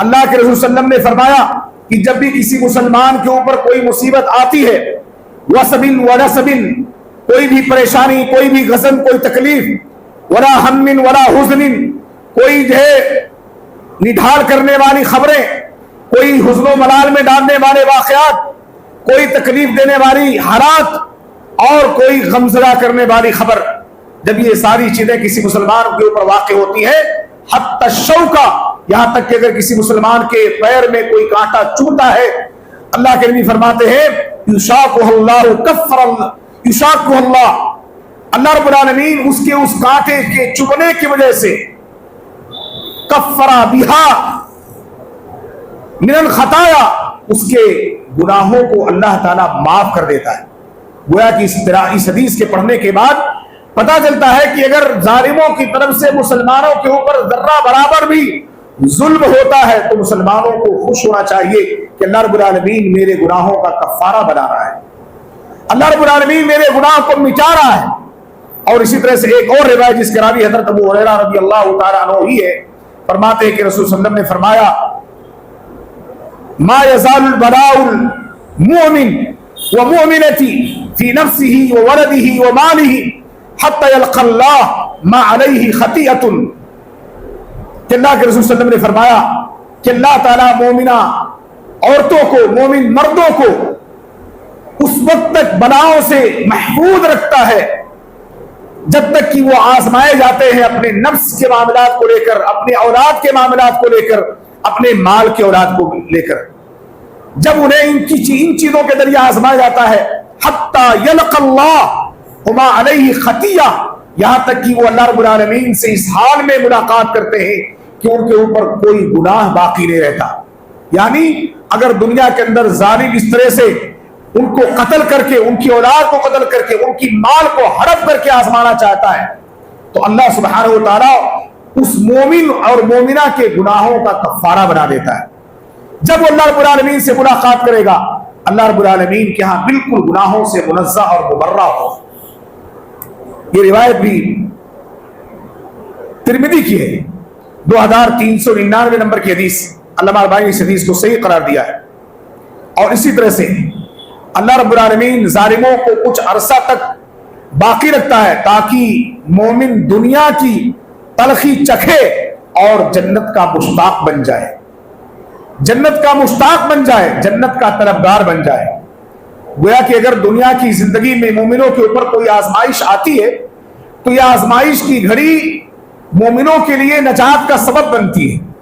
اللہ کے رسول صلی اللہ علیہ وسلم نے فرمایا کہ جب بھی کسی مسلمان کے اوپر کوئی مصیبت آتی ہے، وصبن ونصبن، کوئی بھی پریشانی، کوئی بھی غضب، کوئی تکلیف، ولا ہم ولا حزن، کوئی جو ہے نڈھال کرنے والی خبریں، کوئی حزن و ملال میں ڈالنے والے واقعات، کوئی تکلیف دینے والی حالات، اور کوئی غمزدہ کرنے والی خبر، جب یہ ساری چیزیں کسی مسلمان کے اوپر واقع ہوتی ہے، حتی الشوکہ، یہاں تک کہ اگر کسی مسلمان کے پیر میں کوئی کانٹا چبھتا ہے، اللہ کے نبی فرماتے ہیں یشاقہ اللہ کفر اللہ، یشاقہ اللہ رب العالمین اس کے اس کانٹے کے چبھنے کی وجہ سے کفر بہا من الخطایا، اس کے گناہوں کو اللہ تعالیٰ معاف کر دیتا ہے۔ گویا کہ اس حدیث کے پڑھنے کے بعد پتا چلتا ہے کہ اگر ظالموں کی طرف سے مسلمانوں کے اوپر ذرہ برابر بھی ظلم ہوتا ہے تو مسلمانوں کو خوش ہونا چاہیے کہ اللہ رب العالمین میرے گناہوں کا کفارہ بنا رہا ہے، اللہ رب العالمین میرے گناہ کو مٹا رہا ہے۔ اور اسی طرح سے ایک اور روایت جس کے راوی حضرت ابو ہریرہ رضی اللہ تعالیٰ عنہ ہی ہے، فرماتے ہیں کہ رسول صلی اللہ علیہ وسلم نے فرمایا ما يزال البلاء المؤمن ومؤمنة في نفسه وولده وماله حتى يلقى الله ما عليه خطيئة، کہ اللہ کے رسول صلی اللہ علیہ وسلم نے فرمایا کہ اللہ تعالیٰ مومنہ عورتوں کو، مومن مردوں کو اس وقت تک بلاؤں سے محفوظ رکھتا ہے جب تک کہ وہ آزمائے جاتے ہیں اپنے نفس کے معاملات کو لے کر، اپنے اولاد کے معاملات کو لے کر، اپنے مال کے اولاد کو لے کر۔ جب انہیں ان چیزوں کے ذریعے آزمایا جاتا ہے حتی یلقى اللہ وما علیہ خطیہ، یہاں تک کہ وہ اللہ رب العالمین سے اس حال میں ملاقات کرتے ہیں کہ ان کے اوپر کوئی گناہ باقی نہیں رہتا۔ یعنی اگر دنیا کے اندر ظالم اس طرح سے ان کو قتل کر کے، ان کی اولاد کو قتل کر کے، ان کی مال کو ہڑپ کر کے آزمانا چاہتا ہے تو اللہ سبحانہ و تعالیٰ اس مومن اور مومنہ کے گناہوں کا کفارہ بنا دیتا ہے۔ جب وہ اللہ رب العالمین سے ملاقات کرے گا، اللہ رب العالمین کے ہاں بالکل گناہوں سے منزہ اور مبرہ ہو۔ یہ روایت بھی ترمذی کی ہے، 2399 نمبر کی حدیث، علامہ البانی نے اس حدیث کو صحیح قرار دیا ہے۔ اور اسی طرح سے اللہ رب العالمین ظالموں کو کچھ عرصہ تک باقی رکھتا ہے تاکہ مومن دنیا کی تلخی چکھے اور جنت کا مشتاق بن جائے، جنت کا مشتاق بن جائے، جنت کا طلبگار بن جائے۔ گویا کہ اگر دنیا کی زندگی میں مومنوں کے اوپر کوئی آزمائش آتی ہے تو یہ آزمائش کی گھڑی مومنوں کے لیے نجات کا سبب بنتی ہے۔